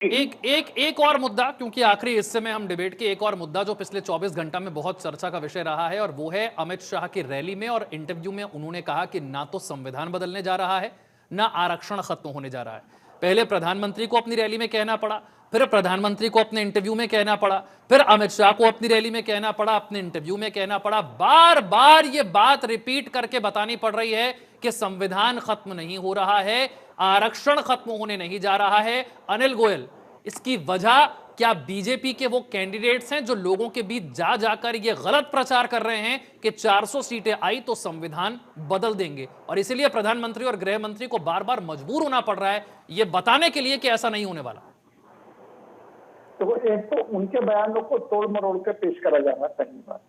एक और मुद्दा, क्योंकि आखिरी हिस्से में हम डिबेट के एक और मुद्दा जो पिछले 24 घंटा में बहुत चर्चा का विषय रहा है, और वो है अमित शाह की रैली में और इंटरव्यू में उन्होंने कहा कि ना तो संविधान बदलने जा रहा है, ना आरक्षण खत्म होने जा रहा है। पहले प्रधानमंत्री को अपनी रैली में कहना पड़ा, फिर प्रधानमंत्री को अपने इंटरव्यू में कहना पड़ा, फिर अमित शाह को अपनी रैली में कहना पड़ा, अपने इंटरव्यू में कहना पड़ा। बार बार ये बात रिपीट करके बतानी पड़ रही है कि संविधान खत्म नहीं हो रहा है, आरक्षण खत्म होने नहीं जा रहा है। अनिल गोयल, इसकी वजह क्या बीजेपी के वो कैंडिडेट्स हैं जो लोगों के बीच जा जाकर ये गलत प्रचार कर रहे हैं कि 400 सीटें आई तो संविधान बदल देंगे, और इसीलिए प्रधानमंत्री और गृह मंत्री को बार बार मजबूर होना पड़ रहा है ये बताने के लिए कि ऐसा नहीं होने वाला? तो एक तो उनके बयानों को तोड़ मरोड़ के पेश करा जा रहा है, पहली बात।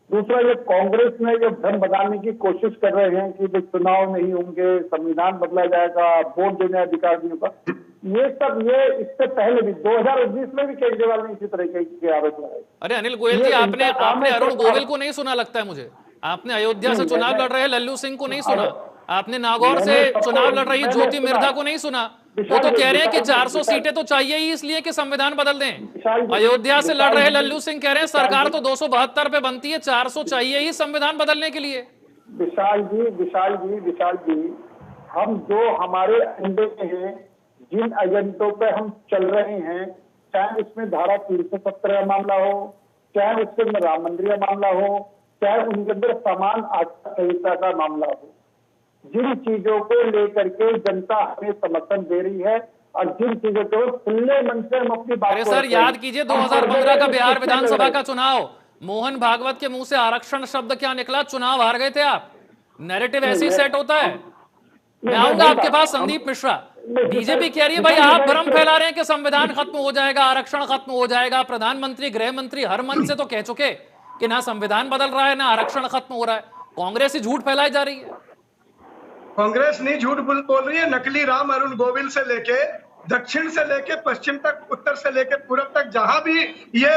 दूसरा, ये कांग्रेस में जो भ्रम बनाने की कोशिश कर रहे हैं कि भाई चुनाव नहीं होंगे, संविधान बदला जाएगा, वोट देने अधिकार नहीं होगा, ये इससे पहले भी 2019 में भी केजरीवाल ने इसी तरह के आरोप लगाए। अरे अनिल गोयल जी, आपने अरुण गोविल को नहीं सुना लगता है मुझे। आपने अयोध्या से चुनाव लड़ रहे लल्लू सिंह को नहीं सुना, आपने नागौर से चुनाव लड़ रही ज्योति मिर्धा को नहीं सुना। वो तो कह रहे हैं कि 400 सीटें तो चाहिए ही इसलिए कि संविधान बदल दें। अयोध्या से लड़ रहे लल्लू सिंह कह रहे हैं सरकार तो 272 पे बनती है, 400 चाहिए ही संविधान बदलने के लिए। विशाल जी, हम जो हमारे एजेंडे हैं, जिन एजेंडों पे हम चल रहे हैं, चाहे उसमें धारा 370 का मामला हो, चाहे उसके राम मंदिर का मामला हो, चाहे उनके अंदर समान आचार संहिता का मामला हो, जिन चीजों को लेकर के जनता हमें समर्थन दे रही है और जिन चीजों को खुले मन से हम अपनी बात। अरे सर, याद कीजिए 2015 का बिहार विधानसभा का चुनाव, मोहन भागवत के मुंह से आरक्षण शब्द क्या निकला, चुनाव हार गए थे आप। नैरेटिव ऐसे ही सेट होता है। मैं आऊंगा आपके पास, संदीप मिश्रा। बीजेपी कह रही है भाई आप भ्रम फैला रहे हैं कि संविधान खत्म हो जाएगा, आरक्षण खत्म हो जाएगा। प्रधानमंत्री गृह मंत्री हर मंच से तो कह चुके कि ना संविधान बदल रहा है ना आरक्षण खत्म हो रहा है। कांग्रेस ही झूठ फैलाई जा रही है। कांग्रेस नहीं झूठ बोल रही है। नकली राम अरुण गोविल से लेके दक्षिण से लेके पश्चिम तक, उत्तर से लेके पूरब तक, जहां भी ये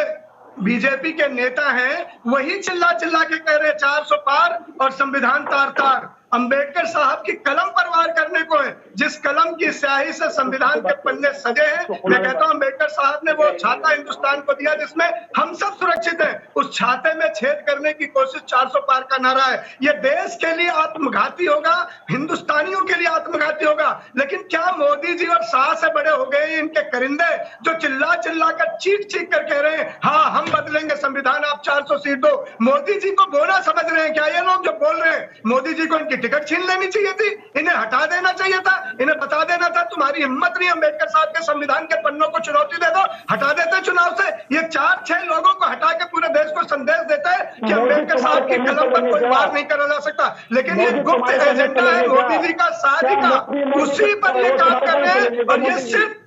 बीजेपी के नेता हैं वही चिल्ला चिल्ला के कह रहे 400 पार और संविधान तार तार। अंबेडकर साहब की कलम पर वार करने को है, जिस कलम की स्याही से संविधान के पन्ने सजे हैं। मैं कहता हूं अंबेडकर साहब ने वो छाता हिंदुस्तान को दिया जिसमें हम सब सुरक्षित हैं, उस छाते में छेद करने की कोशिश 400 पार का नारा है। ये देश के लिए आत्मघाती होगा, हिंदुस्तानियों के लिए आत्मघाती होगा। लेकिन क्या मोदी जी और शाह से बड़े हो गए इनके करिंदे जो चिल्ला चिल्ला कर चीख चीख कर कह रहे हैं हाँ हम बदलेंगे संविधान, आप 400 सीट दो। मोदी जी को बोला समझ रहे हैं क्या ये लोग जो बोल रहे हैं? मोदी जी को इनकी टिकट छीन लेनी चाहिए थी, इन्हें हटा देना चाहिए था, इन्हें बता देना था तुम्हारी हिम्मत नहीं अम्बेडकर साहब के संविधान के पन्नों को चुनौती दे दो, हटा देते चुनाव से। ये 4-6 लोगों को हटा के पूरे देश को संदेश देता है कि अम्बेडकर साहब की कलम पर कोई वार नहीं करा जा सकता। लेकिन ये गुप्त एजेंडा है मोदी जी का, शाह जी का, उसी पर ये काम कर रहे हैं और ये सिर्फ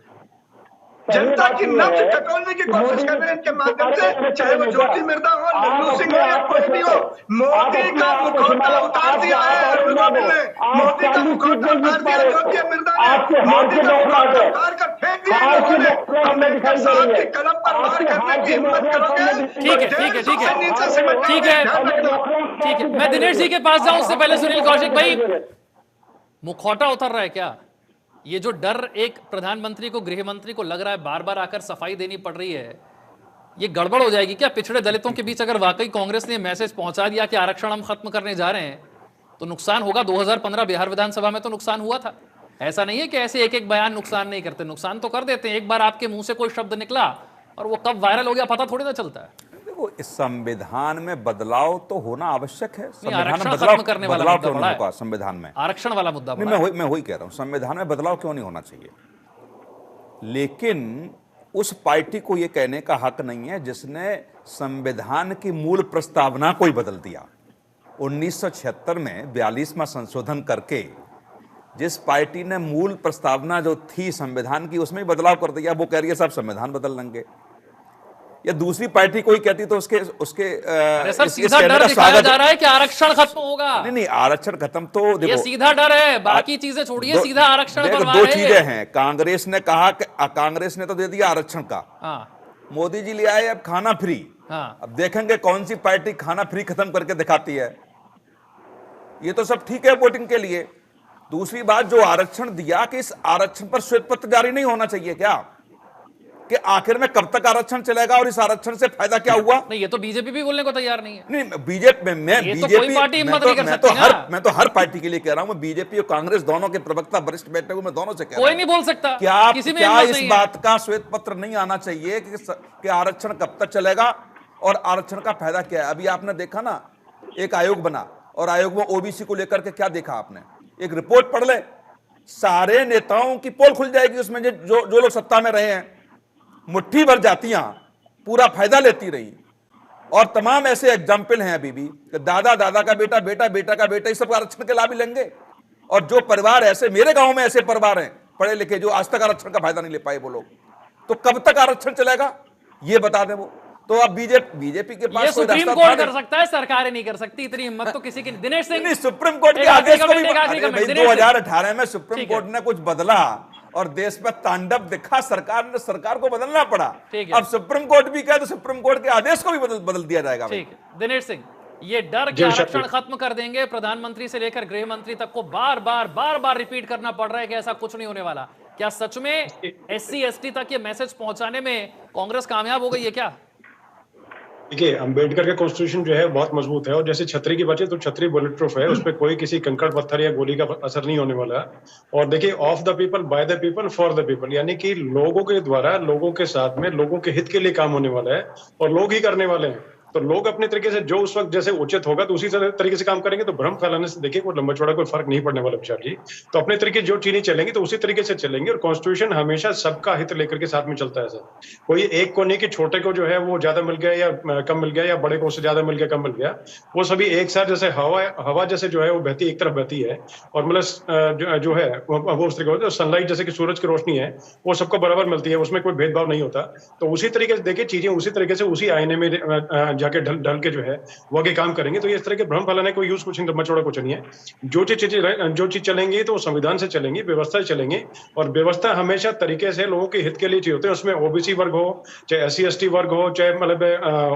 जनता की नब्ज टटोलने की कोशिश कर रहे हैं इनके माध्यम से। चाहे वो ज्योति मिर्धा हो, लल्लू सिंह हो या कोई भी हो, मोदी का मुखौटा उतार दिया है अरुण गोविल ने, मोदी का मुखौटा उतार दिया ज्योति मिर्धा ने, मोदी का मुखौटा उतार कर फेंक दिया लोगों ने। अम्बेडकर साहब की कलम पर वार करने की हिम्मत करोगे? ठीक है, मैं दिनेश जी के पास जाऊं उससे पहले सुनील कौशिक भाई, मुखौटा उतर रहा है क्या? ये जो डर एक प्रधानमंत्री को, गृह मंत्री को लग रहा है बार बार आकर सफाई देनी पड़ रही है, ये गड़बड़ हो जाएगी क्या? पिछड़े दलितों के बीच अगर वाकई कांग्रेस ने मैसेज पहुंचा दिया कि आरक्षण हम खत्म करने जा रहे हैं तो नुकसान होगा। 2015 बिहार विधानसभा में तो नुकसान हुआ था। ऐसा नहीं है कि ऐसे एक एक बयान नुकसान नहीं करते, नुकसान तो कर देते हैं। एक बार आपके मुंह से कोई शब्द निकला और वो कब वायरल हो गया पता थोड़ी ना चलता है। देखो, इस संविधान में बदलाव तो होना आवश्यक है। आरक्षण खत्म करने वाला मुद्दा बड़ा है। संविधान में आरक्षण वाला मुद्दा मैं वही कह रहा हूं, संविधान में बदलाव क्यों नहीं होना चाहिए। लेकिन उस पार्टी को यह कहने का हक नहीं है जिसने संविधान की मूल प्रस्तावना को ही बदल दिया। 1976 में 42वां संशोधन करके जिस पार्टी ने मूल प्रस्तावना जो थी संविधान की उसमें बदलाव कर दिया, वो कह रही है साहब संविधान बदल लेंगे। या दूसरी पार्टी कोई कहती तो उसके सीधा डर दिखाया जा रहा है कि आरक्षण खत्म होगा। नहीं, आरक्षण खत्म तो देखो, ये सीधा डर है, बाकी चीजें छोड़िए, सीधा आरक्षण पर वार है। दो चीजें हैं। कांग्रेस ने कहा कि कांग्रेस ने तो दे दिया आरक्षण का, मोदी जी ले आए अब खाना फ्री। अब देखेंगे कौन सी पार्टी खाना फ्री खत्म करके दिखाती है। ये तो सब ठीक है वोटिंग के लिए। दूसरी बात, जो आरक्षण दिया कि इस आरक्षण पर श्वेत पत्र जारी नहीं होना चाहिए क्या? कि आखिर में कब तक आरक्षण चलेगा और इस आरक्षण से फायदा क्या हुआ। नहीं, ये तो बीजेपी भी बोलने को तैयार नहीं है। नहीं, बीजेपी मैं ये तो कोई पार्टी हिम्मत नहीं कर सकती ना। मैं तो हर पार्टी के लिए कह रहा हूं, मैं बीजेपी और कांग्रेस दोनों के प्रवक्ता वरिष्ठ बैठे हुए, मैं दोनों से कह रहा हूं, कोई नहीं बोल सकता, क्या किसी में क्या हिम्मत इस नहीं है। बात का श्वेत पत्र नहीं आना चाहिए कि आरक्षण कब तक चलेगा और आरक्षण का फायदा क्या है। अभी आपने देखा ना, एक आयोग बना और आयोग में ओबीसी को लेकर के क्या देखा आपने, एक रिपोर्ट पढ़ ले, सारे नेताओं की पोल खुल जाएगी उसमें, जो लोग सत्ता में रहे हैं, मुट्ठी भर जातियां पूरा फायदा लेती रही, और तमाम ऐसे एग्जाम्पल हैं अभी भी कि दादा दादा का बेटा, बेटा बेटा का बेटा, इस सब आरक्षण के लाभ ही लेंगे। और जो परिवार ऐसे, मेरे गांव में ऐसे परिवार हैं पढ़े लिखे जो आज तक आरक्षण का फायदा नहीं ले पाए वो लोग, तो कब तक आरक्षण चलेगा ये बता दें वो। तो अब बीजेपी के ये पास कोई सुप्रीम रास्ता कोर्ट था कर सकता है, सरकारें नहीं कर सकती, इतनी हिम्मत तो किसी की। दिनेश सिंह, नहीं, सुप्रीम कोर्ट के एक आखिरी आदेश को भी कमेंट, एक आखिरी अरे कमेंट, भाई, दिनेश सिंह। 2018 में सुप्रीम ठीक है। कोर्ट ने कुछ बदला और देश में तांडव दिखा, सरकार को बदलना पड़ा। ठीक है। अब सुप्रीम कोर्ट भी कहे तो सुप्रीम कोर्ट के आदेश को भी बदल दिया जाएगा भाई। ठीक है दिनेश सिंह, ये डर कि आरक्षण खत्म कर देंगे, प्रधानमंत्री से लेकर गृह मंत्री तक को बार बार रिपीट करना पड़ रहा है कि ऐसा कुछ नहीं होने वाला। क्या सच में SC ST तक ये मैसेज पहुंचाने में कांग्रेस कामयाब हो गई है क्या? देखिए, अंबेडकर का कॉन्स्टिट्यूशन जो है बहुत मजबूत है, और जैसे छतरी की बात है तो छतरी बुलेट प्रूफ है, उस पर कोई किसी कंकड़ पत्थर या गोली का असर नहीं होने वाला। और देखिए, of the people, by the people, for the people, यानी कि लोगों के द्वारा, लोगों के साथ में, लोगों के हित के लिए काम होने वाला है और लोग ही करने वाले हैं। तो लोग अपने तरीके से जो उस वक्त जैसे उचित होगा तो उसी तरीके से काम करेंगे। तो भ्रम फैलाने से देखिए कोई लंबा चौड़ा कोई फर्क नहीं पड़ने वाला विशाल जी। तो अपने तरीके जो चीजें चलेंगी तो उसी तरीके से चलेंगे, और कॉन्स्टिट्यूशन हमेशा सबका हित लेकर के साथ में चलता है सर। कोई एक को नहीं कि छोटे को जो है वो ज्यादा मिल गया या कम मिल गया, या बड़े को उससे ज्यादा मिल गया कम मिल गया। वो सभी एक साथ, जैसे हवा जैसे जो है वो बहती एक तरफ बहती है, और मतलब जो है वो उस तरीके से सनलाइट जैसे कि सूरज की रोशनी है वो सबको बराबर मिलती है, उसमें कोई भेदभाव नहीं होता। तो उसी तरीके से देखिए चीजें उसी तरीके से उसी आईने में जाके ढल के जो है वो आगे काम करेंगे। तो ये इस तरह के भ्रम फैलाने कोई यूज कुछ नहीं, लंबा चौड़ा कुछ नहीं है। जो चीज चलेंगी तो संविधान से चलेंगी, व्यवस्था से चलेंगे, और व्यवस्था हमेशा तरीके से लोगों के हित के लिए चाहिए होते हैं। उसमें ओबीसी वर्ग हो, चाहे SC ST वर्ग हो, चाहे मतलब